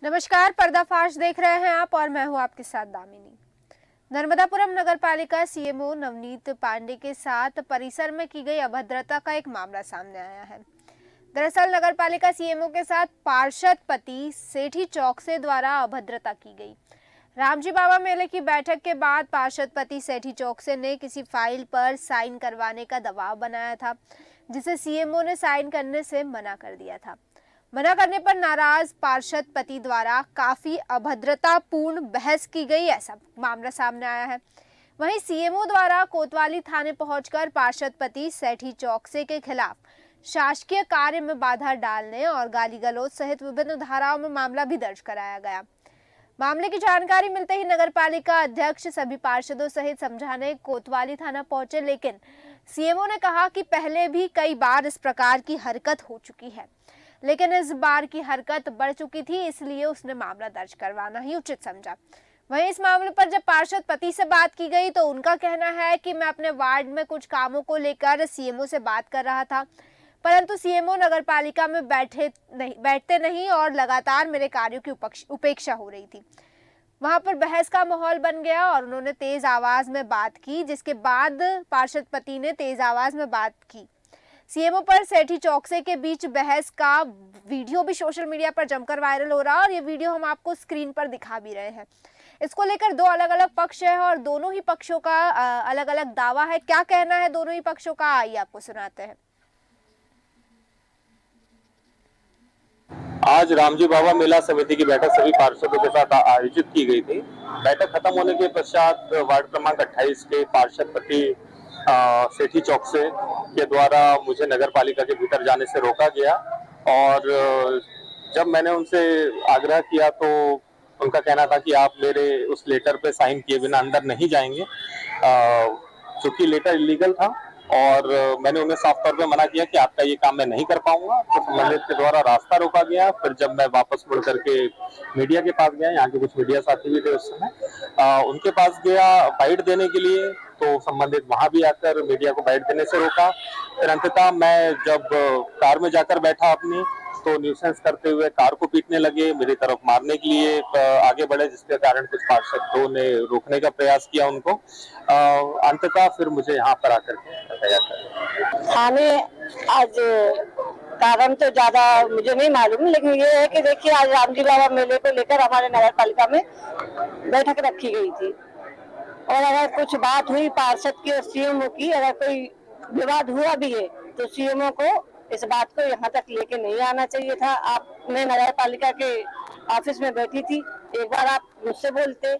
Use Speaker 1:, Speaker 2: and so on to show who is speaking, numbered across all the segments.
Speaker 1: नमस्कार, पर्दाफाश देख रहे हैं आप और मैं हूं आपके साथ दामिनी। नर्मदापुरम नगरपालिका सीएमओ नवनीत पांडे के साथ परिसर में की गई अभद्रता का एक मामला सामने आया है। दरअसल नगरपालिका सीएमओ के साथ पार्षद पति सेठी चौकसे द्वारा अभद्रता की गई। रामजी बाबा मेले की बैठक के बाद पार्षद पति सेठी चौकसे ने किसी फाइल पर साइन करवाने का दबाव बनाया था, जिसे सीएमओ ने साइन करने से मना कर दिया था। मना करने पर नाराज पार्षद पति द्वारा काफी अभद्रतापूर्ण बहस की गई, ऐसा मामला सामने आया है। वहीं सीएमओ द्वारा कोतवाली थाने पहुंचकर पार्षद पति सेठी चौकसे के खिलाफ शासकीय कार्य में बाधा डालने और गाली गलौज सहित विभिन्न धाराओं में मामला भी दर्ज कराया गया। मामले की जानकारी मिलते ही नगरपालिका अध्यक्ष सभी पार्षदों सहित समझाने कोतवाली थाना पहुंचे, लेकिन सीएमओ ने कहा कि पहले भी कई बार इस प्रकार की हरकत हो चुकी है, लेकिन इस बार की हरकत बढ़ चुकी थी, इसलिए उसने मामला दर्ज करवाना ही उचित समझा। वहीं इस मामले पर जब पार्षद पति से बात की गई तो उनका कहना है कि मैं अपने वार्ड में कुछ कामों को लेकर सीएमओ से बात कर रहा था, परंतु सीएमओ नगरपालिका में बैठते नहीं और लगातार मेरे कार्यों की उपेक्षा हो रही थी। वहां पर बहस का माहौल बन गया और उन्होंने तेज आवाज में बात की, जिसके बाद पार्षद पति ने तेज आवाज में बात की। सीएमओ पर सेठी चौकसे के बीच बहस का वीडियो भी सोशल मीडिया पर जमकर वायरल हो रहा है और ये वीडियो हम आपको स्क्रीन पर दिखा भी रहे हैं। इसको लेकर दो अलग अलग पक्ष है और दोनों ही पक्षों का अलग अलग दावा है। क्या कहना है दोनों ही पक्षों का, आइए आपको सुनाते हैं।
Speaker 2: आज रामजी बाबा मेला समिति की बैठक सभी पार्षदों के साथ आयोजित की गई थी। बैठक खत्म होने के पश्चात वार्ड क्रमांक 28 के पार्षद पति सेठी चौकसे के द्वारा मुझे नगर पालिका के भीतर जाने से रोका गया और जब मैंने उनसे आग्रह किया तो उनका कहना था कि आप मेरे उस लेटर पे साइन किए बिना अंदर नहीं जाएंगे, चूंकि लेटर इलीगल था और मैंने उन्हें साफ तौर पे मना किया कि आपका ये काम मैं नहीं कर पाऊंगा। तो संबंधित के द्वारा रास्ता रोका गया। फिर जब मैं वापस मुड़ करके मीडिया के पास गया, यहाँ के कुछ मीडिया साथी भी थे उस समय, उनके पास गया बाइट देने के लिए, तो संबंधित वहां भी आकर मीडिया को बाइट देने से रोका। फिर अंततः मैं जब कार में जाकर बैठा अपनी, तो न्यूसेंस करते हुए कार को पीटने लगे, मेरी तरफ मारने के लिए आगे बढ़े, जिसके कारण कुछ पार्षदों ने रोकने का प्रयास किया उनको। अंततः फिर मुझे यहाँ पर आकर के बताया था।
Speaker 3: हमें आज कारण तो ज्यादा मुझे नहीं मालूम, लेकिन ये है कि देखिए आज रामजी बाबा मेले को लेकर हमारे नगर पालिका में बैठक रखी गई थी और अगर कुछ बात हुई पार्षद की और सीएमओ की, अगर कोई विवाद हुआ भी है तो सीएमओ को इस बात को यहाँ तक लेके नहीं आना चाहिए था। आप मैं नगर पालिका के ऑफिस में बैठी थी, एक बार आप मुझसे बोलते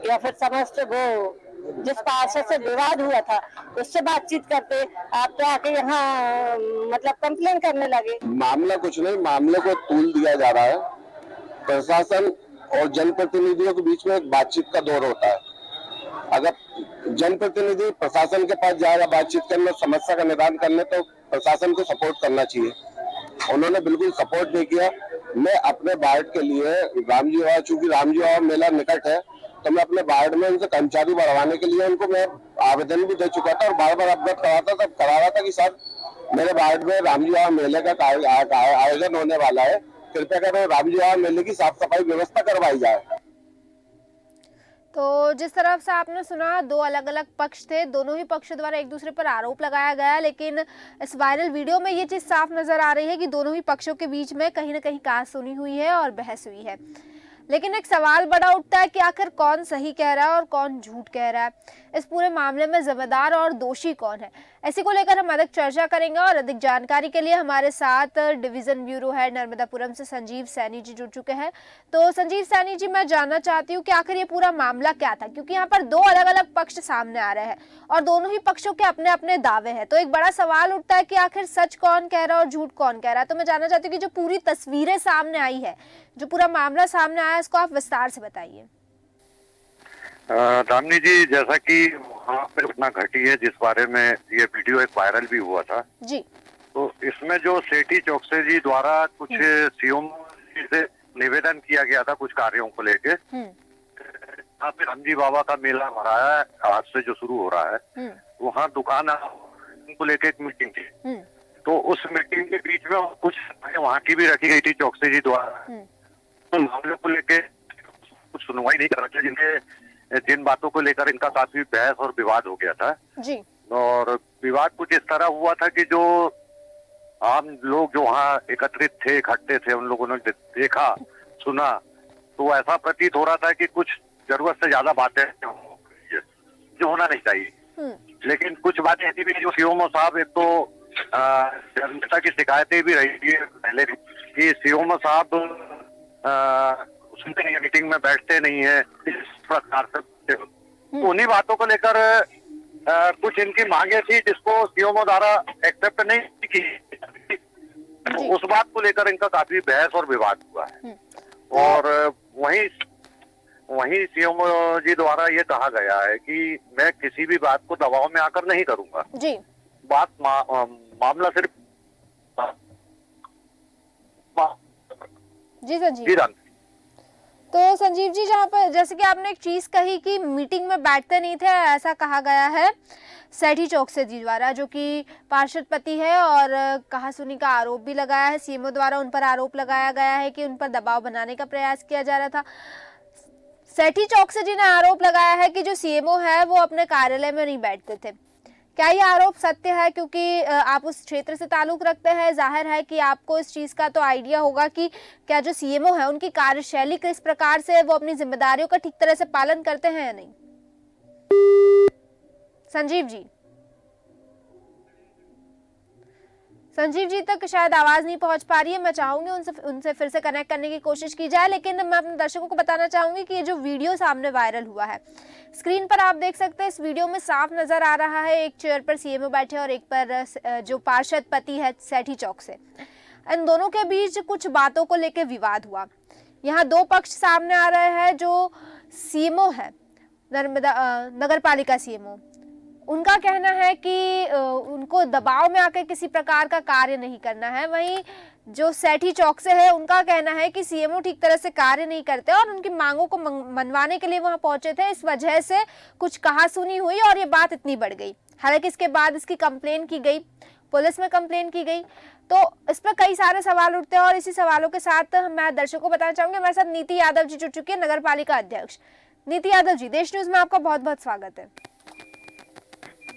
Speaker 3: या फिर समझते, वो जिस पार्षद से विवाद हुआ था उससे बातचीत करते। आप तो आके यहाँ मतलब कंप्लेन करने लगे।
Speaker 4: मामला कुछ नहीं, मामले को तूल दिया जा रहा है। प्रशासन और जनप्रतिनिधियों के बीच में एक बातचीत का दौर होता है। अगर जनप्रतिनिधि प्रशासन के पास जाएगा बातचीत करने, समस्या का निदान करने, तो प्रशासन को सपोर्ट करना चाहिए। उन्होंने बिल्कुल सपोर्ट नहीं किया। मैं अपने वार्ड के लिए चूंकि रामजी बाबा मेला निकट है, तो मैं अपने वार्ड में उनसे कर्मचारी बढ़वाने के लिए उनको मैं आवेदन भी दे चुका था और बार बार अवगत करा रहा था कि सर मेरे वार्ड में रामजी बाबा मेले का आयोजन होने वाला है, कृपया करो रामजी बाबा मेले की साफ सफाई व्यवस्था करवाई जाए।
Speaker 1: तो जिस तरफ से आपने सुना, दो अलग अलग पक्ष थे, दोनों ही पक्षों द्वारा एक दूसरे पर आरोप लगाया गया, लेकिन इस वायरल वीडियो में ये चीज साफ नजर आ रही है कि दोनों ही पक्षों के बीच में कहीं ना कहीं कहासुनी हुई है और बहस हुई है। लेकिन एक सवाल बड़ा उठता है कि आखिर कौन सही कह रहा है और कौन झूठ कह रहा है, इस पूरे मामले में जिम्मेदार और दोषी कौन है, इसी को लेकर हम अधिक चर्चा करेंगे। और अधिक जानकारी के लिए हमारे साथ डिवीजन ब्यूरो हेड नर्मदापुरम से संजीव सैनी जी जुड़ चुके हैं। तो संजीव सैनी जी, मैं जानना चाहती हूँ कि आखिर ये पूरा मामला क्या था, क्योंकि यहाँ पर दो अलग अलग पक्ष सामने आ रहे हैं और दोनों ही पक्षों के अपने अपने दावे हैं। तो एक बड़ा सवाल उठता है कि आखिर सच कौन कह रहा है और झूठ कौन कह रहा है। तो मैं जानना चाहती हूँ कि जो पूरी तस्वीरें सामने आई है, जो पूरा मामला सामने आया, इसको आप विस्तार से बताइए।
Speaker 5: दामिनी जी, जैसा कि वहाँ पर घटना घटी है जिस बारे में ये वीडियो एक वायरल भी हुआ था
Speaker 1: जी,
Speaker 5: तो इसमें जो सेठी चौकसे जी द्वारा कुछ सीएम से निवेदन किया गया था कुछ कार्यों को लेके, यहाँ पे रामजी बाबा का मेला भरा है आज से जो शुरू हो रहा है, वहाँ दुकान को लेके एक मीटिंग थी। तो उस मीटिंग के बीच में कुछ वहाँ की भी रखी गई थी चौकसे जी द्वारा। मामले को लेके कुछ सुनवाई नहीं कर रहा था, जिन बातों को लेकर इनका काफी बहस और विवाद हो गया था
Speaker 1: जी।
Speaker 5: और विवाद कुछ इस तरह हुआ था कि जो आम लोग जो वहाँ एकत्रित थे, इकट्ठे थे, उन लोगों ने देखा, सुना, तो ऐसा प्रतीत हो रहा था कि कुछ जरूरत से ज्यादा बातें जो होना नहीं चाहिए। लेकिन कुछ बातें ऐसी भी जो सीएमओ साहब, एक तो जनता की शिकायतें भी रही है पहले कि सीएमओ साहब सुनते नहीं है, मीटिंग में बैठते नहीं है, इस प्रकार से उन्हीं बातों को लेकर कुछ इनकी मांगे थी जिसको सीएमओ द्वारा एक्सेप्ट नहीं की। उस बात को लेकर इनका काफी बहस और विवाद हुआ है। और वहीं सीएमओ जी द्वारा ये कहा गया है कि मैं किसी भी बात को दबाव में आकर नहीं करूंगा
Speaker 1: जी।
Speaker 5: मामला सिर्फ
Speaker 1: जी संजीव। तो संजीव जी, जहाँ पर जैसे कि आपने एक चीज कही कि मीटिंग में बैठते नहीं थे, ऐसा कहा गया है सेठी चौकसे जी द्वारा, जो कि पार्षद पति है, और कहासुनी का आरोप भी लगाया है सीएमओ द्वारा। उन पर आरोप लगाया गया है कि उन पर दबाव बनाने का प्रयास किया जा रहा था। सेठी चौकसे जी ने आरोप लगाया है कि जो सीएमओ है वो अपने कार्यालय में नहीं बैठते थे। क्या ये आरोप सत्य है? क्योंकि आप उस क्षेत्र से ताल्लुक रखते हैं, जाहिर है कि आपको इस चीज का तो आइडिया होगा कि क्या जो सीएमओ है उनकी कार्यशैली किस प्रकार से, वो अपनी जिम्मेदारियों का ठीक तरह से पालन करते हैं या नहीं। संजीव जी तक शायद आवाज नहीं पहुंच पा रही है। मैं चाहूंगी उनसे फिर से कनेक्ट करने की कोशिश की जाए, लेकिन मैं अपने दर्शकों को बताना चाहूंगी कि ये जो वीडियो सामने वायरल हुआ है, स्क्रीन पर आप देख सकते हैं, इस वीडियो में साफ नजर आ रहा है एक चेयर पर सीएमओ बैठे और एक पर जो पार्षद पति है सेठी चौक से। इन दोनों के बीच कुछ बातों को लेकर विवाद हुआ। यहाँ दो पक्ष सामने आ रहे हैं। जो सीएमओ है, नगर पालिका सीएमओ, उनका कहना है कि उनको दबाव में आकर किसी प्रकार का कार्य नहीं करना है। वहीं जो सेठी चौक से है, उनका कहना है कि सीएमओ ठीक तरह से कार्य नहीं करते और उनकी मांगों को मनवाने के लिए वहां पहुंचे थे। इस वजह से कुछ कहासुनी हुई और ये बात इतनी बढ़ गई। हालांकि इसके बाद इसकी कंप्लेन की गई, पुलिस में कंप्लेन की गई। तो इस पर कई सारे सवाल उठते हैं और इसी सवालों के साथ मैं दर्शकों को बताना चाहूंगी, हमारे साथ नीति यादव जी जुड़ चुकी है, नगर पालिका अध्यक्ष। नीति यादव जी, देश न्यूज में आपका बहुत बहुत स्वागत है।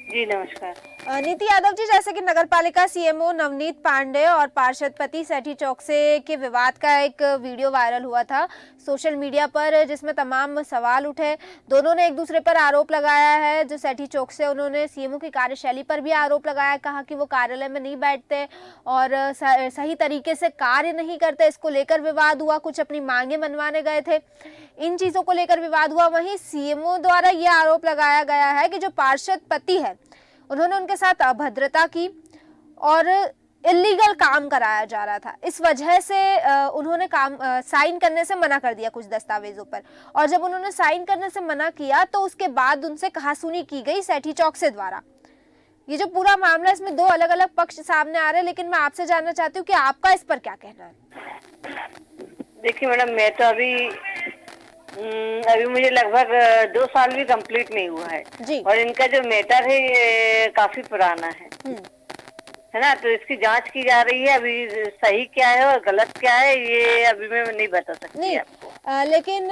Speaker 3: जी नमस्कार।
Speaker 1: नीति यादव जी, जैसे कि नगर पालिका सीएमओ नवनीत पांडे और पार्षद पति सेठी चौकसे के विवाद का एक वीडियो वायरल हुआ था सोशल मीडिया पर, जिसमें तमाम सवाल उठे। दोनों ने एक दूसरे पर आरोप लगाया है। जो सेठी चौकसे, उन्होंने सीएमओ की कार्यशैली पर भी आरोप लगाया, कहा कि वो कार्यालय में नहीं बैठते और सही तरीके से कार्य नहीं करते। इसको लेकर विवाद हुआ, कुछ अपनी मांगे मनवाने गए थे, इन चीजों को लेकर विवाद हुआ। वहीं सीएमओ द्वारा ये आरोप लगाया गया है कि जो पार्षद पति है, उन्होंने उनके साथ अभद्रता की और इलीगल काम कराया जा रहा था। इस वजह से उन्होंने काम साइन करने से मना कर दिया कुछ दस्तावेजों पर, और जब उन्होंने साइन करने से मना किया तो उसके बाद उनसे कहासुनी की गई सेठी चौकसे द्वारा। ये जो पूरा मामला, इसमें दो अलग अलग पक्ष सामने आ रहे हैं, लेकिन मैं आपसे जानना चाहती हूँ कि आपका इस पर क्या कहना है।
Speaker 3: देखिए मैडम, मैं तो अभी मुझे लगभग 2 साल भी कंप्लीट नहीं हुआ है
Speaker 1: जी।
Speaker 3: और इनका जो मैटर है ये काफी पुराना है ना। तो इसकी जांच की जा रही है। अभी सही क्या है और गलत क्या है ये अभी मैं नहीं बता सकती
Speaker 1: नहीं,
Speaker 3: आपको।
Speaker 1: लेकिन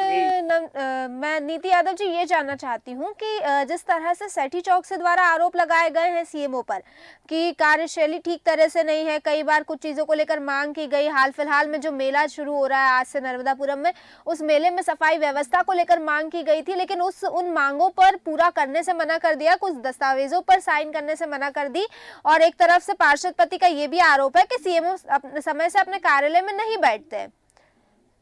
Speaker 1: मैं नीति यादव जी ये जानना चाहती हूँ कि जिस तरह से सेठी चौक से द्वारा आरोप लगाए गए हैं सीएमओ पर कि कार्यशैली ठीक तरह से नहीं है, कई बार कुछ चीजों को लेकर मांग की गई। हाल फिलहाल में जो मेला शुरू हो रहा है आज से नर्मदापुरम में, उस मेले में सफाई व्यवस्था को लेकर मांग की गई थी, लेकिन उन मांगों पर पूरा करने से मना कर दिया, कुछ दस्तावेजों पर साइन करने से मना कर दी। और एक तरफ से पार्षद पति का ये भी आरोप है कि सीएमओ समय से अपने कार्यालय में नहीं बैठते हैं।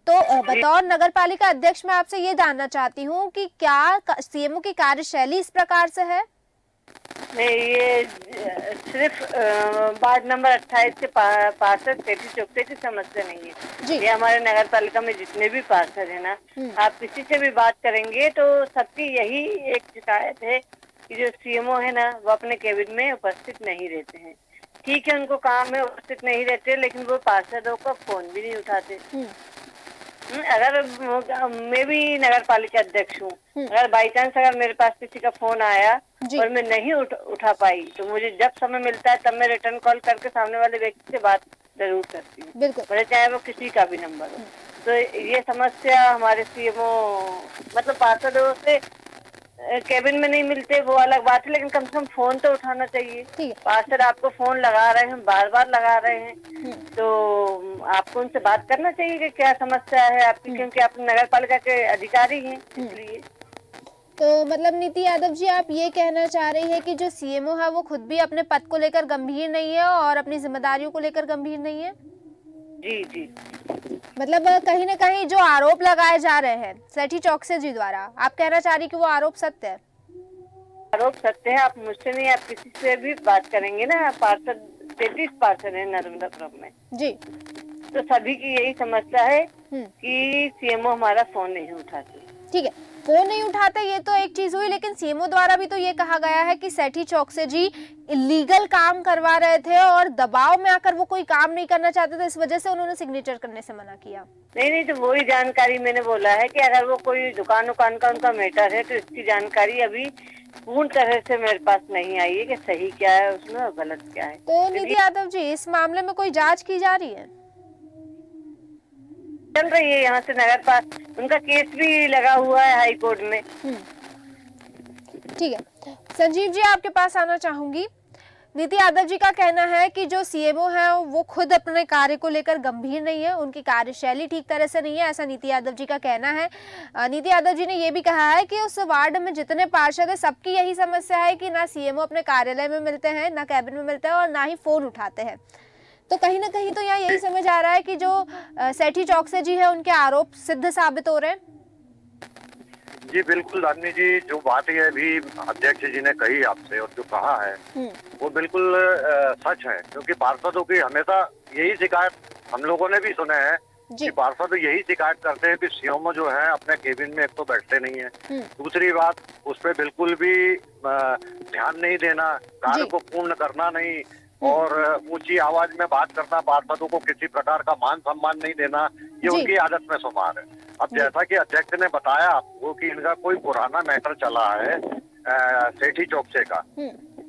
Speaker 1: तो बतौर नगर पालिका अध्यक्ष मैं आपसे ये जानना चाहती हूँ कि क्या सीएमओ की कार्यशैली इस प्रकार से है?
Speaker 3: नहीं, ये सिर्फ वार्ड नंबर 28 के पार्षद सेठी चौकसे की समस्या नहीं है। ये हमारे नगर पालिका में जितने भी पार्षद है ना, आप किसी से भी बात करेंगे तो सबकी यही एक शिकायत है कि जो सीएमओ है ना, वो अपने कैबिन में उपस्थित नहीं रहते हैं। ठीक है, उनको काम में उपस्थित नहीं रहते, लेकिन वो पार्षदों का फोन भी नहीं उठाते। अगर मैं भी नगर पालिका अध्यक्ष हूँ, अगर बाई चांस अगर मेरे पास किसी का फोन आया और मैं नहीं उठा पाई, तो मुझे जब समय मिलता है तब मैं रिटर्न कॉल करके सामने वाले व्यक्ति से बात जरूर करती हूँ, भले चाहे वो किसी का भी नंबर हो। तो ये समस्या हमारे सीएमओ मतलब पार्षदों से केबिन में नहीं मिलते वो अलग बात है, लेकिन कम से कम फोन तो उठाना चाहिए।
Speaker 1: ठीक है।
Speaker 3: पार्षद आपको फोन लगा रहे हैं, बार बार लगा रहे हैं, तो आपको उनसे बात करना चाहिए कि क्या समस्या है आपकी, क्योंकि आप नगर पालिका के अधिकारी हैं इसलिए।
Speaker 1: तो मतलब नीति यादव जी, आप ये कहना चाह रही है कि जो सीएमओ है वो खुद भी अपने पद को लेकर गंभीर नहीं है और अपनी जिम्मेदारियों को लेकर गंभीर नहीं है?
Speaker 3: जी जी।
Speaker 1: मतलब कहीं ना कहीं जो आरोप लगाए जा रहे हैं सेठी चौकसे जी द्वारा, आप कहना चाह रही कि वो आरोप सत्य है?
Speaker 3: आरोप सत्य है। आप मुझसे नहीं, आप किसी से भी बात करेंगे ना, पार्षद 33 पार्षद है नर्मदापुरम में
Speaker 1: जी।
Speaker 3: तो सभी की यही समस्या है कि सीएमओ हमारा फोन नहीं उठाते।
Speaker 1: ठीक है, फोन नहीं उठाते ये तो एक चीज हुई, लेकिन सीएमओ द्वारा भी तो ये कहा गया है कि सेठी चौकसे जी इलीगल काम करवा रहे थे और दबाव में आकर वो कोई काम नहीं करना चाहते थे, इस वजह से उन्होंने सिग्नेचर करने से मना किया।
Speaker 3: नहीं, तो वही जानकारी मैंने बोला है कि अगर वो कोई दुकान का उनका मैटर है तो इसकी जानकारी अभी पूर्ण तरह से मेरे पास नहीं आई है कि सही क्या है उसमें और गलत क्या है।
Speaker 1: तो नीति यादव जी, इस मामले में कोई जांच की जा रही है?
Speaker 3: चल रही है, यहाँ से नगर पास उनका केस भी लगा हुआ है हाई कोर्ट में।
Speaker 1: ठीक है, संजीव जी आपके पास आना चाहूंगी। नीति यादव जी का कहना है कि जो सीएमओ है वो खुद अपने कार्य को लेकर गंभीर नहीं है, उनकी कार्यशैली ठीक तरह से नहीं है, ऐसा नीति यादव जी का कहना है। नीति यादव जी ने ये भी कहा है कि उस वार्ड में जितने पार्षद है सबकी यही समस्या है कि ना सीएमओ अपने कार्यालय में मिलते हैं, ना कैबिन में मिलते हैं और ना ही फोन उठाते हैं। तो कहीं ना कहीं तो यहाँ यही समझ आ रहा है कि जो सेठी चौकसे जी है उनके आरोप सिद्ध साबित हो रहे हैं।
Speaker 5: जी बिल्कुल रानी जी, जो बात ये अभी अध्यक्ष जी ने कही आपसे और जो कहा है वो बिल्कुल सच है, क्योंकि पार्षदों की हमेशा यही शिकायत हम लोगों ने भी सुने हैं कि पार्षद यही शिकायत करते हैं कि सीएमओ जो है अपने केबिन में एक तो बैठते नहीं है, दूसरी बात उस पर बिल्कुल भी ध्यान नहीं देना, कार्य को पूर्ण करना नहीं और ऊंची आवाज में बात करना, पार्षदों को किसी प्रकार का मान सम्मान नहीं देना, ये उनकी आदत में शुमार है। अब जैसा कि अध्यक्ष ने बताया आपको कि इनका कोई पुराना मैटर चला है सेठी चौकसे का,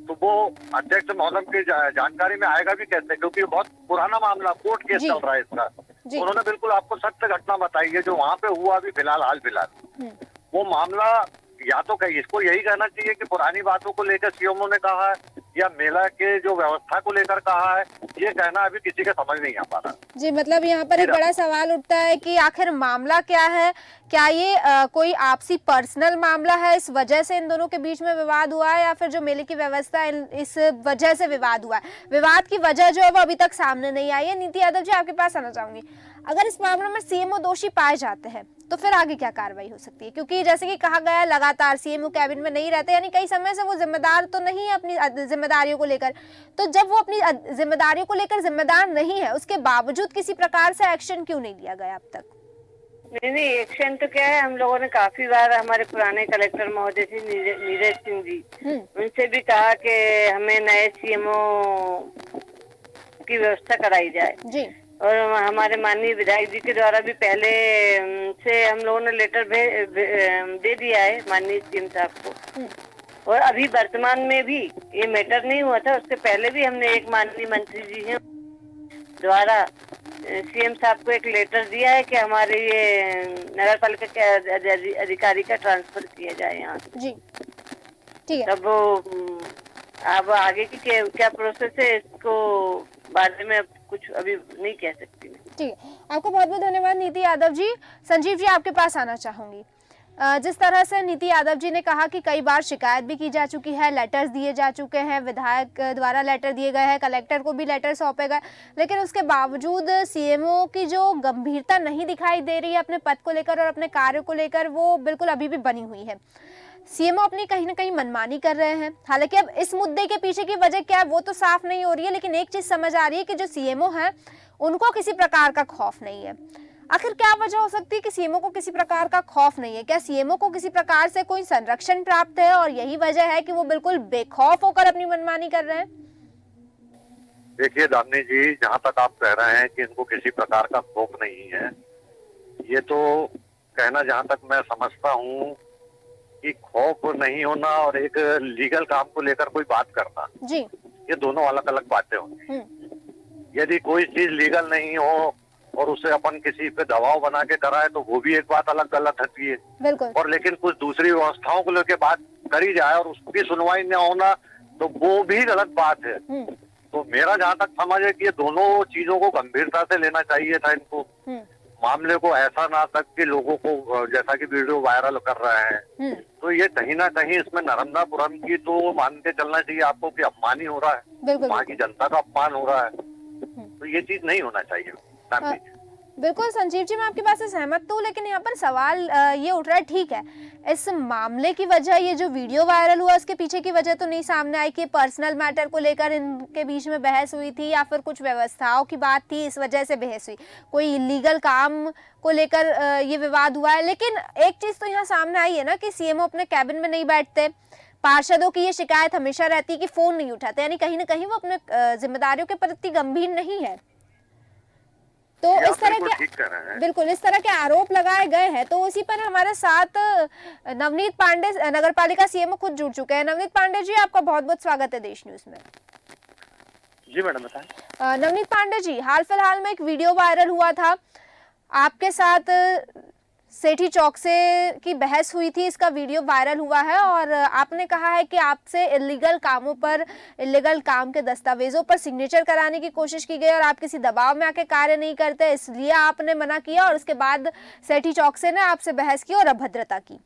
Speaker 5: तो वो अध्यक्ष महोदय की जानकारी में आएगा भी कैसे, क्योंकि बहुत पुराना मामला कोर्ट केस चल रहा है इसका। उन्होंने बिल्कुल आपको सत्य घटना बताई है जो वहाँ पे हुआ अभी हाल फिलहाल। वो मामला या तो कहीं इसको यही कहना चाहिए कि पुरानी बातों को लेकर सीएमओ ने कहा है या मेला के जो व्यवस्था को लेकर कहा है, ये कहना अभी किसी के समझ नहीं आ पा रहा।
Speaker 1: जी, मतलब यहाँ पर एक बड़ा सवाल उठता है कि आखिर मामला क्या है, क्या ये कोई आपसी पर्सनल मामला है, इस वजह से इन दोनों के बीच में विवाद हुआ है, या फिर जो मेले की व्यवस्था है इस वजह से विवाद हुआ है? विवाद की वजह जो है वो अभी तक सामने नहीं आई है। नीति यादव जी आपके पास आना चाहूंगी, अगर इस मामले में सीएमओ दोषी पाए जाते हैं तो फिर आगे क्या कार्रवाई हो सकती है? क्योंकि जैसे कि कहा गया है लगातार सीएमओ कैबिन में नहीं रहते, यानी कई समय से वो जिम्मेदार तो नहीं है अपनी जिम्मेदारियों को लेकर। तो जब वो अपनी जिम्मेदारियों को लेकर जिम्मेदार नहीं है, उसके बावजूद किसी प्रकार से एक्शन क्यों नहीं लिया गया अब तक?
Speaker 3: नहीं, एक्शन तो क्या है, हम लोगों ने काफी बार हमारे पुराने कलेक्टर महोदय थे नीरज सिंह जी, उनसे भी कहा कि हमें नए सीएमओ की व्यवस्था कराई जाए जी। और हमारे माननीय विधायक जी के द्वारा भी पहले से हम लोगों ने लेटर दे दिया है माननीय सीएम साहब को, और अभी वर्तमान में भी ये मैटर नहीं हुआ था, उससे पहले भी हमने एक माननीय मंत्री जी हैं द्वारा सीएम साहब को एक लेटर दिया है कि हमारे ये नगर पालिका के अधिकारी का ट्रांसफर किया जाए यहाँ जी। ठीक है, तब अब आगे की क्या प्रोसेस है इसको बारे में कुछ अभी नहीं कह सकती मैं।
Speaker 1: ठीक है, आपको बहुत बहुत धन्यवाद नीति यादव जी। संजीव जी आपके पास आना चाहूंगी। जिस तरह से नीति यादव जी ने कहा कि कई बार शिकायत भी की जा चुकी है, लेटर्स दिए जा चुके हैं, विधायक द्वारा लेटर दिए गए हैं, कलेक्टर को भी लेटर सौंपे गए, लेकिन उसके बावजूद सीएमओ की जो गंभीरता नहीं दिखाई दे रही है अपने पद को लेकर और अपने कार्य को लेकर, वो बिल्कुल अभी भी बनी हुई है। सीएमओ अपनी कहीं ना कहीं मनमानी कर रहे हैं। हालांकि अब इस मुद्दे के पीछे की वजह क्या है वो तो साफ नहीं हो रही है, लेकिन एक चीज समझ आ रही है कि जो सीएमओ है उनको किसी प्रकार का खौफ नहीं है। आखिर क्या वजह हो सकती है कि सीएमओ को किसी प्रकार का खौफ नहीं है? क्या सीएमओ को किसी प्रकार से कोई संरक्षण प्राप्त है और यही वजह है कि वो बिल्कुल बेखौफ होकर अपनी मनमानी कर रहे हैं?
Speaker 5: देखिए दामनी जी, जहाँ तक आप कह रहे हैं कि इनको किसी प्रकार का खौफ नहीं है, ये तो कहना जहाँ तक मैं समझता हूँ कि खौफ नहीं होना और एक लीगल काम को लेकर कोई बात करना जी, ये दोनों अलग अलग बातें होंगी। यदि कोई चीज लीगल नहीं हो और उसे अपन किसी पे दबाव बना के कराए तो वो भी एक बात अलग गलत होती है।
Speaker 1: बिल्कुल।
Speaker 5: और लेकिन कुछ दूसरी व्यवस्थाओं को लेकर बात करी जाए और उसकी सुनवाई न होना तो वो भी गलत बात है। तो मेरा जहाँ तक समझ है कि ये दोनों चीजों को गंभीरता से लेना चाहिए था इनको, मामले को ऐसा ना तक कि लोगों को जैसा कि वीडियो वायरल कर रहे हैं, तो ये कहीं ना कहीं इसमें नर्मदापुरम की तो मान के चलना चाहिए आपको कि अपमान ही हो रहा है, वहाँ की जनता का अपमान हो रहा है, तो ये चीज नहीं होना चाहिए।
Speaker 1: बिल्कुल संजीव जी, मैं आपकी बात से सहमत हूँ, लेकिन यहाँ पर सवाल ये उठ रहा है, ठीक है इस मामले की वजह, ये जो वीडियो वायरल हुआ उसके पीछे की वजह तो नहीं सामने आई कि पर्सनल मैटर को लेकर इनके बीच में बहस हुई थी या फिर कुछ व्यवस्थाओं की बात थी इस वजह से बहस हुई, कोई इलीगल काम को लेकर ये विवाद हुआ है। लेकिन एक चीज़ तो यहाँ सामने आई है ना कि सीएमओ अपने कैबिन में नहीं बैठते, पार्षदों की ये शिकायत हमेशा रहती है कि फ़ोन नहीं उठाते, यानी कहीं ना कहीं वो अपने जिम्मेदारियों के प्रति गंभीर नहीं है। तो इस तरह के बिल्कुल इस तरह के आरोप लगाए गए हैं। तो उसी पर हमारे साथ नवनीत पांडे नगरपालिका सीएमओ खुद जुड़ चुके हैं। नवनीत पांडे जी, आपका बहुत बहुत स्वागत है देश न्यूज में।
Speaker 6: जी मैडम बताएं।
Speaker 1: नवनीत पांडे जी, हाल फिलहाल में एक वीडियो वायरल हुआ था, आपके साथ सेठी चौक से की बहस हुई थी, इसका वीडियो वायरल हुआ है और आपने कहा है कि आपसे इलीगल कामों पर, इलीगल काम के दस्तावेजों पर सिग्नेचर कराने की कोशिश की गई और आप किसी दबाव में आके कार्य नहीं करते, इसलिए आपने मना किया और उसके बाद सेठी चौक से ने आपसे बहस की और अभद्रता की।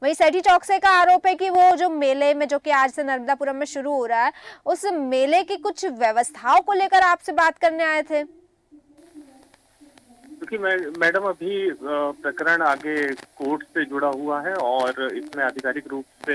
Speaker 1: वही सेठी चौक से का आरोप है कि वो जो मेले में, जो कि आज से नर्मदापुरम में शुरू हो रहा है, उस मेले की कुछ व्यवस्थाओं को लेकर आपसे बात करने आए थे।
Speaker 6: क्योंकि मैडम अभी प्रकरण आगे कोर्ट से जुड़ा हुआ है और इसमें आधिकारिक रूप से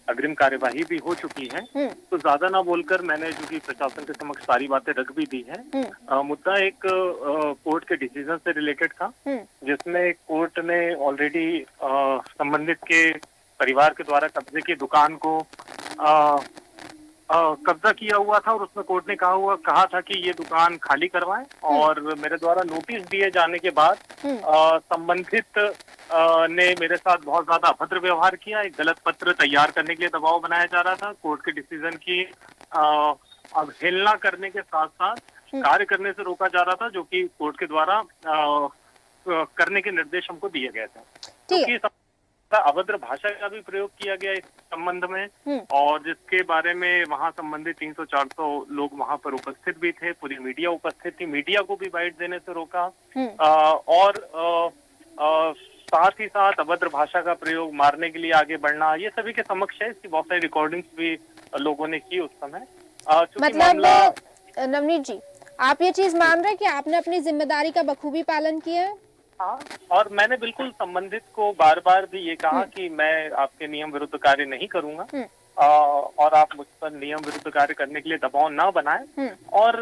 Speaker 6: अग्रिम कार्यवाही भी हो चुकी है, तो ज्यादा ना बोलकर मैंने जो कि प्रशासन के समक्ष सारी बातें रख भी दी है। मुद्दा एक कोर्ट के डिसीजन से रिलेटेड था, जिसमें कोर्ट ने ऑलरेडी संबंधित के परिवार के द्वारा कब्जे की दुकान को कब्जा किया हुआ था और उसमें कोर्ट ने कहा था कि ये दुकान खाली करवाएं और मेरे द्वारा नोटिस दिए जाने के बाद संबंधित ने मेरे साथ बहुत ज्यादा अभद्र व्यवहार किया। एक गलत पत्र तैयार करने के लिए दबाव बनाया जा रहा था, कोर्ट के डिसीजन की अवहेलना करने के साथ साथ कार्य करने से रोका जा रहा था, जो कि कोर्ट के द्वारा करने के निर्देश हमको दिए गए थे। अभद्र भाषा का भी प्रयोग किया गया इस संबंध में और जिसके बारे में वहां संबंधित 300-400 लोग वहां पर उपस्थित भी थे, पूरी मीडिया उपस्थित थी, मीडिया को भी बाइट देने से रोका और साथ ही साथ अभद्र भाषा का प्रयोग, मारने के लिए आगे बढ़ना, ये सभी के समक्ष है। इसकी बहुत सारी रिकॉर्डिंग्स भी लोगों ने की उस समय।
Speaker 1: मतलब नवनीत जी, आप ये चीज मान रहे हैं कि आपने अपनी जिम्मेदारी का बखूबी पालन किया है?
Speaker 6: हाँ, और मैंने बिल्कुल संबंधित को बार बार भी ये कहा कि मैं आपके नियम विरुद्ध कार्य नहीं करूंगा और आप मुझ पर नियम विरुद्ध कार्य करने के लिए दबाव ना बनाएं। और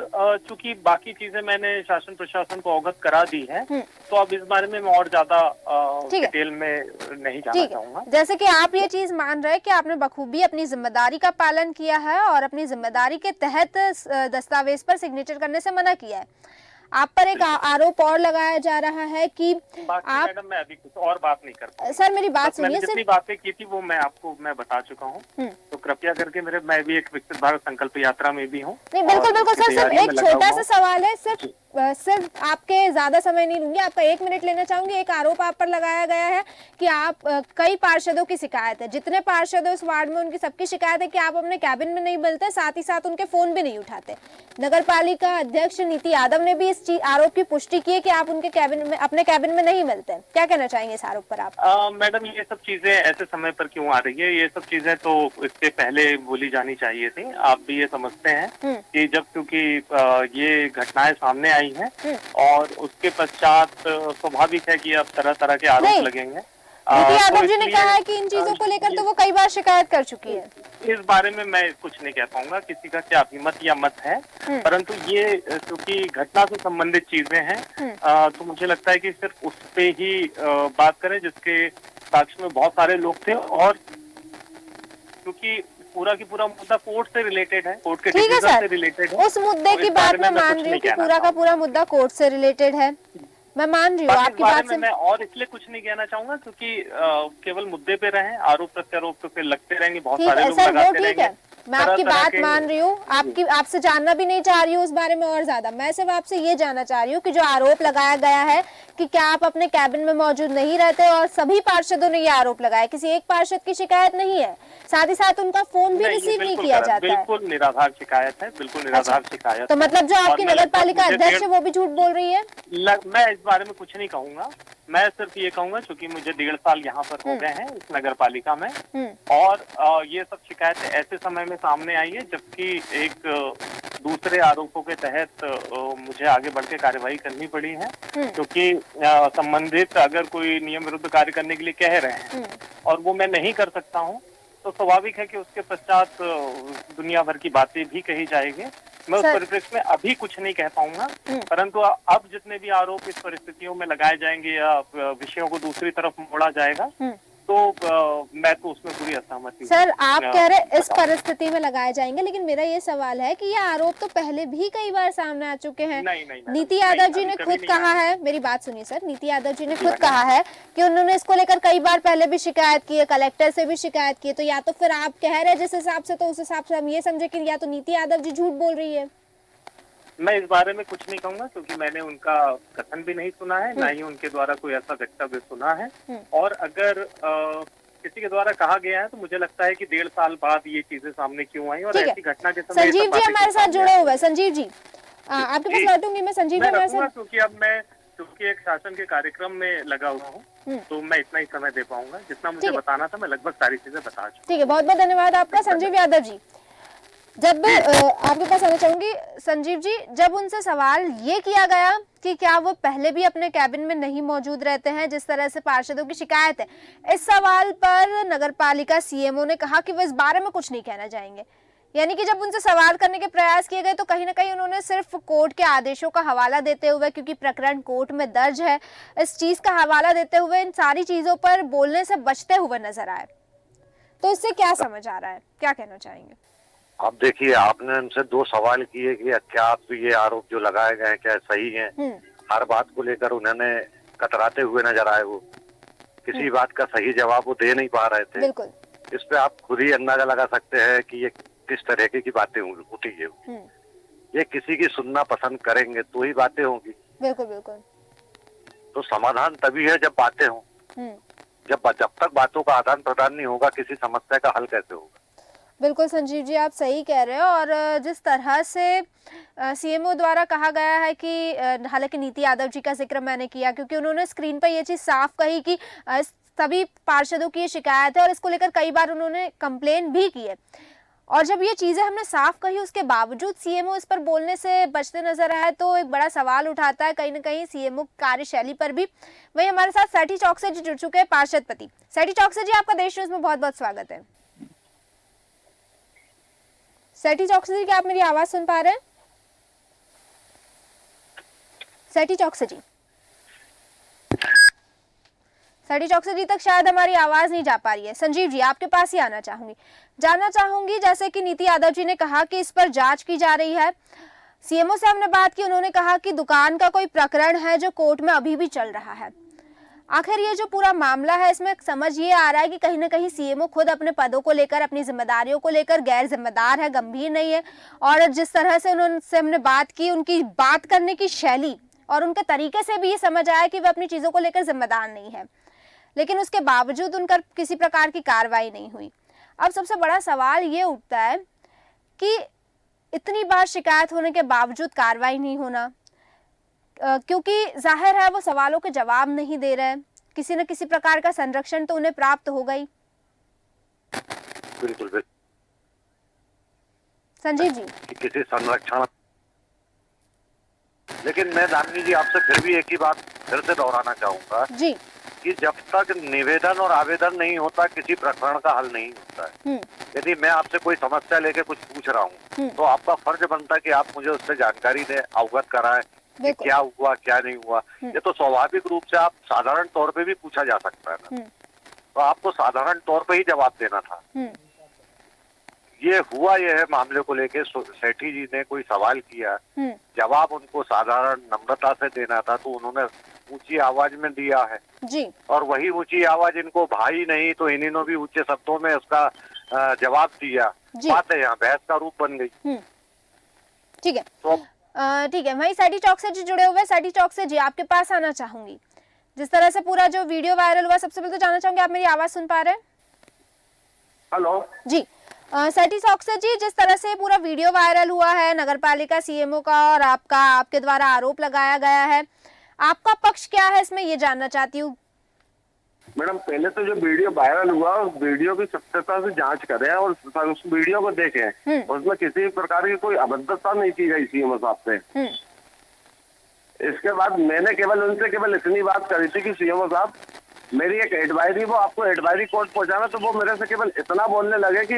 Speaker 6: चूंकि बाकी चीजें मैंने शासन प्रशासन को अवगत करा दी है, तो अब इस बारे में मैं और ज्यादा डिटेल में नहीं जाना चाहूंगा।
Speaker 1: जैसे कि आप ये चीज मान रहे हैं कि आपने बखूबी अपनी जिम्मेदारी का पालन किया है और अपनी जिम्मेदारी के तहत दस्तावेज पर सिग्नेचर करने से मना किया है। आप पर एक आरोप और लगाया जा रहा है कि आप,
Speaker 6: मैडम मैं अभी कुछ और बात नहीं करता।
Speaker 1: सर मेरी बात सुनिए।
Speaker 6: जितनी बातें की थी वो मैं आपको बता चुका हूँ, तो कृपया करके मैं भी एक विकसित भारत संकल्प यात्रा में भी हूँ।
Speaker 1: नहीं बिल्कुल बिल्कुल सर, सिर्फ एक छोटा सा सवाल है, सिर्फ आपके ज्यादा समय नहीं लूंगी, आपका 1 मिनट लेना चाहूंगी। एक आरोप आप पर लगाया गया है कि आप कई पार्षदों की शिकायत है, जितने पार्षद इस वार्ड में उनकी सबकी शिकायत है कि आप अपने कैबिन में नहीं मिलते, साथ ही साथ उनके फोन भी नहीं उठाते। नगर पालिका अध्यक्ष नीति यादव ने भी इस आरोप की पुष्टि की है कि आप उनके कैबिन में, अपने कैबिन में नहीं मिलते। क्या कहना चाहेंगे इस आरोप पर आप?
Speaker 6: मैडम ये सब चीजें ऐसे समय पर क्यों आ रही है? ये सब चीजें तो इससे पहले बोली जानी चाहिए थी। आप भी ये समझते हैं कि जब क्योंकि ये घटनाएं सामने आई हैं और उसके पश्चात स्वाभाविक है कि अब तरह तरह के आरोप लगेंगे।
Speaker 1: नीति यादव जी ने कहा है कि इन चीजों को लेकर तो वो कई बार शिकायत कर चुकी है।
Speaker 6: इस बारे में मैं कुछ नहीं कह पाऊंगा, किसी का क्या अभिमत या मत है, परंतु ये क्योंकि घटना से संबंधित चीजें हैं, तो मुझे लगता है कि सिर्फ उस पे ही बात करें जिसके साक्ष्य में बहुत सारे लोग थे। और क्योंकि पूरा की पूरा मुद्दा कोर्ट से रिलेटेड है, कोर्ट के डिसीजन से रिलेटेड है,
Speaker 1: उस मुद्दे की बात मैं मान रही हूँ कि पूरा का पूरा मुद्दा कोर्ट से रिलेटेड है, मैं मान रही हूँ आपकी बात से।
Speaker 6: मैं और इसलिए कुछ नहीं कहना चाहूंगा क्योंकि केवल मुद्दे पे रहे, आरोप प्रत्यारोप तो फिर लगते रहेंगे, बहुत सारे लोग लगाते रहेंगे।
Speaker 1: मैं आपकी
Speaker 6: तरह
Speaker 1: बात
Speaker 6: के-
Speaker 1: मान रही हूँ, आपसे जानना भी नहीं चाह रही हूँ उस बारे में और ज्यादा। मैं सिर्फ आपसे ये जानना चाह रही हूँ कि जो आरोप लगाया गया है कि क्या आप अपने कैबिन में मौजूद नहीं रहते, और सभी पार्षदों ने ये आरोप लगाया, किसी एक पार्षद की शिकायत नहीं है, साथ ही साथ उनका फोन भी
Speaker 6: नहीं, ये
Speaker 1: रिसीव नहीं
Speaker 6: बिल्कुल
Speaker 1: किया
Speaker 6: गलत,
Speaker 1: जाता है।
Speaker 6: बिल्कुल निराधार शिकायत है, बिल्कुल निराधार शिकायत
Speaker 1: तो
Speaker 6: है।
Speaker 1: मतलब जो
Speaker 6: और
Speaker 1: आपकी
Speaker 6: मैं
Speaker 1: नगर
Speaker 6: लगभग
Speaker 1: पालिका
Speaker 6: मुझे
Speaker 1: अध्यक्ष है वो भी झूठ बोल रही है?
Speaker 6: मैं इस बारे में कुछ नहीं कहूंगा। मैं सिर्फ ये कहूंगा, क्योंकि मुझे 1.5 साल यहाँ पर हो गए हैं इस नगर पालिका में, और ये सब शिकायतें ऐसे समय में सामने आई है जबकि एक दूसरे आरोपों के तहत मुझे आगे बढ़ के कार्यवाही करनी पड़ी है, क्योंकि संबंधित अगर कोई नियम विरुद्ध कार्य करने के लिए कह रहे हैं और वो मैं नहीं कर सकता हूँ, तो स्वाभाविक है कि उसके पश्चात दुनिया भर की बातें भी कही जाएगी। मैं उस परिप्रेक्ष्य में अभी कुछ नहीं कह पाऊंगा, परंतु अब जितने भी आरोप इस परिस्थितियों में लगाए जाएंगे या विषयों को दूसरी तरफ मोड़ा जाएगा, तो मैं तो उसमें पूरी असहमति हूं।
Speaker 1: सर, आप कह रहे इस परिस्थिति में लगाए जाएंगे, लेकिन मेरा ये सवाल है कि ये आरोप तो पहले भी कई बार सामने आ चुके हैं।
Speaker 6: नहीं,
Speaker 1: नीति यादव जी ने खुद कहा है, मेरी बात सुनिए सर, नीति यादव जी ने खुद कहा है कि उन्होंने इसको लेकर कई बार पहले भी शिकायत की है, कलेक्टर से भी शिकायत की है। तो या तो फिर आप कह रहे हैं जिस हिसाब से, तो उस हिसाब से हम ये समझे कि या तो नीति यादव जी झूठ बोल रही है।
Speaker 6: मैं इस बारे में कुछ नहीं कहूंगा, क्योंकि मैंने उनका कथन भी नहीं सुना है, ना ही उनके द्वारा कोई ऐसा वक्तव्य सुना है। और अगर किसी के द्वारा कहा गया है तो मुझे लगता है कि 1.5 साल बाद ये चीजें सामने क्यों आई, और ऐसी घटना के समय
Speaker 1: संजीव जी हमारे साथ जुड़े हुए हैं। संजीव जी, आपके पास लौटूंगी मैं। संजीव जी हमारे साथ,
Speaker 6: क्योंकि अब मैं एक शासन के कार्यक्रम में लगा हुआ हूँ, तो मैं इतना ही समय दे पाऊंगा। जितना मुझे बताना था मैं लगभग सारी चीजें बता चुका।
Speaker 1: ठीक है, बहुत बहुत धन्यवाद आपका संजीव यादव जी। जब आपके पास आना चाहूंगी संजीव जी, जब उनसे सवाल ये किया गया कि क्या वो पहले भी अपने कैबिन में नहीं मौजूद रहते हैं, जिस तरह से पार्षदों की शिकायत है, इस सवाल पर नगरपालिका सीएमओ ने कहा कि वो इस बारे में कुछ नहीं कहना चाहेंगे। यानी कि जब उनसे सवाल करने के प्रयास किए गए तो कहीं ना कहीं उन्होंने सिर्फ कोर्ट के आदेशों का हवाला देते हुए, क्योंकि प्रकरण कोर्ट में दर्ज है, इस चीज का हवाला देते हुए इन सारी चीजों पर बोलने से बचते हुए नजर आए। तो इससे क्या समझ आ रहा है, क्या कहना चाहेंगे?
Speaker 5: अब देखिए, आपने उनसे 2 सवाल किए कि क्या आप ये आरोप जो लगाए गए हैं क्या सही हैं? हर बात को लेकर उन्होंने कतराते हुए नजर आए। वो किसी बात का सही जवाब वो दे नहीं पा रहे थे।
Speaker 1: बिल्कुल।
Speaker 5: इस पे आप खुद ही अंदाजा लगा सकते हैं कि ये किस तरह की बातें उठी है। ये किसी की सुनना पसंद करेंगे तो ही बातें होंगी।
Speaker 1: बिल्कुल बिल्कुल।
Speaker 5: तो समाधान तभी है जब बातें हों। जब तक बातों का आदान प्रदान नहीं होगा, किसी समस्या का हल कैसे होगा?
Speaker 1: बिल्कुल संजीव जी, आप सही कह रहे हो। और जिस तरह से सीएमओ द्वारा कहा गया है कि हालांकि नीति यादव जी का जिक्र मैंने किया, क्योंकि उन्होंने स्क्रीन पर ये चीज़ साफ कही कि सभी पार्षदों की ये शिकायत है और इसको लेकर कई बार उन्होंने कंप्लेन भी की है। और जब ये चीज़ें हमने साफ कही, उसके बावजूद सीएमओ इस पर बोलने से बचते नजर आए, तो एक बड़ा सवाल उठाता है कहीं ना कहीं सीएमओ कार्यशैली पर भी। वहीं हमारे साथ सैठी चौकसे जी जुड़ चुके हैं, पार्षदपति सैठी चौकसे जी। आपका देश न्यूज में बहुत बहुत स्वागत है। सैठी चौकसे जी, क्या आप मेरी आवाज सुन पा रहे हैं? सैठी चौकसे जी, सैठी चौकसे जी तक शायद हमारी आवाज नहीं जा पा रही है। संजीव जी, आपके पास ही जानना चाहूंगी जैसे कि नीति यादव जी ने कहा कि इस पर जांच की जा रही है। सीएमओ से हमने बात की, उन्होंने कहा कि दुकान का कोई प्रकरण है जो कोर्ट में अभी भी चल रहा है। आखिर ये जो पूरा मामला है, इसमें समझ ये आ रहा है कि कहीं ना कहीं सीएमओ खुद अपने पदों को लेकर, अपनी जिम्मेदारियों को लेकर गैर जिम्मेदार है, गंभीर नहीं है। और जिस तरह से उनसे हमने बात की, उनकी बात करने की शैली और उनके तरीके से भी ये समझ आया कि वे अपनी चीजों को लेकर जिम्मेदार नहीं है, लेकिन उसके बावजूद उनका किसी प्रकार की कार्रवाई नहीं हुई। अब सबसे बड़ा सवाल ये उठता है कि इतनी बार शिकायत होने के बावजूद कार्रवाई नहीं होना, क्योंकि जाहिर है वो सवालों के जवाब नहीं दे रहे हैं। किसी न किसी प्रकार का संरक्षण तो उन्हें प्राप्त होगा ही।
Speaker 5: बिल्कुल बिल्कुल
Speaker 1: संजीव जी,
Speaker 5: किसी संरक्षण, लेकिन मैं दामिनी जी आपसे फिर भी एक ही बात फिर से दोहराना चाहूंगा
Speaker 1: जी,
Speaker 5: कि जब तक निवेदन और आवेदन नहीं होता, किसी प्रकरण का हल नहीं होता है। यदि मैं आपसे कोई समस्या लेके कुछ पूछ रहा हूँ, तो आपका फर्ज बनता है कि आप मुझे उससे जानकारी दें, अवगत कराएं कि क्या हुआ क्या नहीं हुआ। ये तो स्वाभाविक रूप से आप साधारण तौर पे भी पूछा जा सकता है ना, तो आपको साधारण तौर पे ही जवाब देना था। ये हुआ, ये है मामले को लेके सेठी जी ने कोई सवाल किया, जवाब उनको साधारण नम्रता से देना था, तो उन्होंने ऊंची आवाज में दिया है
Speaker 1: जी।
Speaker 5: और वही ऊंची आवाज इनको भाई नहीं तो इन्होंने भी ऊंचे शब्दों में उसका जवाब दिया,
Speaker 1: जी।
Speaker 5: बात है यहाँ बहस का रूप बन गई।
Speaker 1: ठीक है,
Speaker 5: तो
Speaker 1: ठीक है। वहीं सैटी चौक से जी जुड़े हुए, सैटी चौक से जी आपके पास आना चाहूंगी। जिस तरह से पूरा जो वीडियो वायरल हुआ, सबसे पहले तो जानना चाहूंगी आप मेरी आवाज सुन पा रहे हैं?
Speaker 5: हेलो
Speaker 1: जी, सैटी चौक से जी, जिस तरह से पूरा वीडियो वायरल हुआ है नगरपालिका सीएमओ का और आपके द्वारा आरोप लगाया गया है, आपका पक्ष क्या है इसमें, ये जानना चाहती हूँ।
Speaker 5: मैडम, पहले तो जो वीडियो वायरल हुआ उस वीडियो की सत्यता से जांच करें और उस वीडियो को देखें। उसमें किसी प्रकार की कोई अभद्रता नहीं की गई सीएमओ साहब से। इसके बाद मैंने उनसे केवल इतनी बात करी थी कि सीएमओ साहब, मेरी एक एडवाइजरी, वो आपको एडवाइजरी कोर्ट पहुंचाना, तो वो मेरे से केवल इतना बोलने लगे कि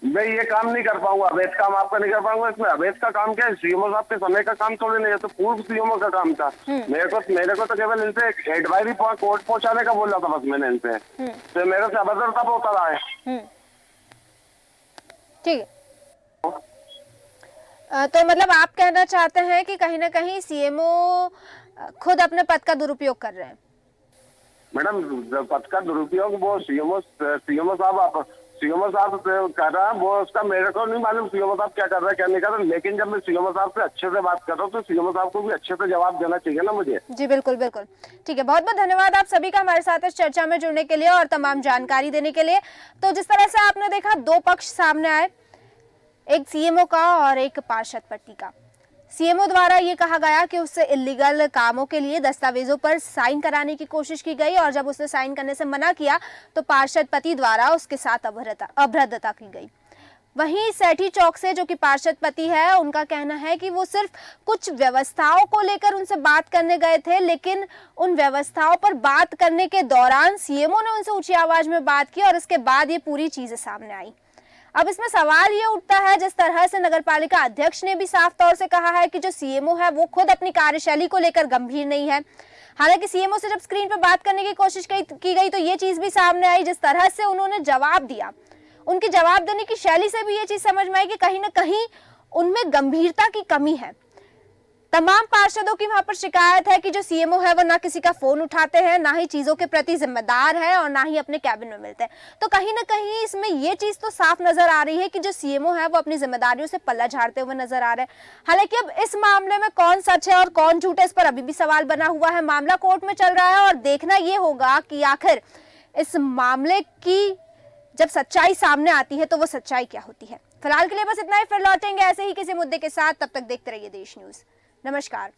Speaker 5: मैं ये काम नहीं कर पाऊंगा, अवैध काम आपका नहीं कर पाऊंगा। इसमें अवैध का काम क्या है? सीएमओ साहब के समय का काम थोड़ी नहीं है, तो पूर्व सीएमओ का काम था। मेरे को तो केवल इनसे एडवाइजरी कोर्ट पहुंचाने का बोला था बस मैंने इनसे, तो मेरे से अभद्रता होता रहा है।
Speaker 1: ठीक है, तो मतलब आप कहना चाहते हैं कि कहीं ना कहीं सीएमओ खुद अपने पद का दुरुपयोग कर रहे हैं?
Speaker 5: मैडम, पद का दुरुपयोग वो सीएमओ साहब कर रहा है, वो उसका मेरे को नहीं मालूम सीएमओ साहब क्या कर रहा है क्या नहीं कर रहा है। लेकिन जब मैं सीएमओ साहब से अच्छे से बात कर रहा हूँ तो सीएमओ साहब को भी अच्छे से जवाब देना चाहिए ना मुझे।
Speaker 1: जी बिल्कुल बिल्कुल, ठीक है। बहुत बहुत धन्यवाद आप सभी का हमारे साथ इस चर्चा में जुड़ने के लिए और तमाम जानकारी देने के लिए। तो जिस तरह से आपने देखा, दो पक्ष सामने आए, एक सीएमओ का और एक पार्षद पट्टी का। सीएमओ द्वारा ये कहा गया कि उससे इलीगल कामों के लिए दस्तावेजों पर साइन कराने की कोशिश की गई और जब उसने साइन करने से मना किया तो पार्षद पति द्वारा उसके साथ अभद्रता की गई। वहीं सैटी चौक से, जो कि पार्षद पति है, उनका कहना है कि वो सिर्फ कुछ व्यवस्थाओं को लेकर उनसे बात करने गए थे, लेकिन उन व्यवस्थाओं पर बात करने के दौरान सीएमओ ने उनसे ऊंची आवाज में बात की और उसके बाद ये पूरी चीजें सामने आई। अब इसमें सवाल ये उठता है, जिस तरह से नगरपालिका अध्यक्ष ने भी साफ तौर से कहा है कि जो सीएमओ है वो खुद अपनी कार्यशैली को लेकर गंभीर नहीं है। हालांकि सीएमओ से जब स्क्रीन पर बात करने की कोशिश की गई तो ये चीज भी सामने आई, जिस तरह से उन्होंने जवाब दिया, उनकी जवाब देने की शैली से भी ये चीज समझ में आई कि कहीं ना कहीं उनमें गंभीरता की कमी है। तमाम पार्षदों की वहां पर शिकायत है कि जो सीएमओ है वो ना किसी का फोन उठाते हैं, ना ही चीजों के प्रति जिम्मेदार है और ना ही अपने कैबिन में मिलते हैं। तो कहीं ना कहीं इसमें ये चीज तो साफ नजर आ रही है कि जो सीएमओ है वो अपनी जिम्मेदारियों से पल्ला झाड़ते हुए नजर आ रहे हैं। हालांकि अब इस मामले में कौन सच है और कौन झूठ है, इस पर अभी भी सवाल बना हुआ है। मामला कोर्ट में चल रहा है और देखना ये होगा कि आखिर इस मामले की जब सच्चाई सामने आती है तो वो सच्चाई क्या होती है। फिलहाल के लिए बस इतना ही, फिर लौटेंगे ऐसे ही किसी मुद्दे के साथ। तब तक देखते रहिए देश न्यूज। नमस्कार।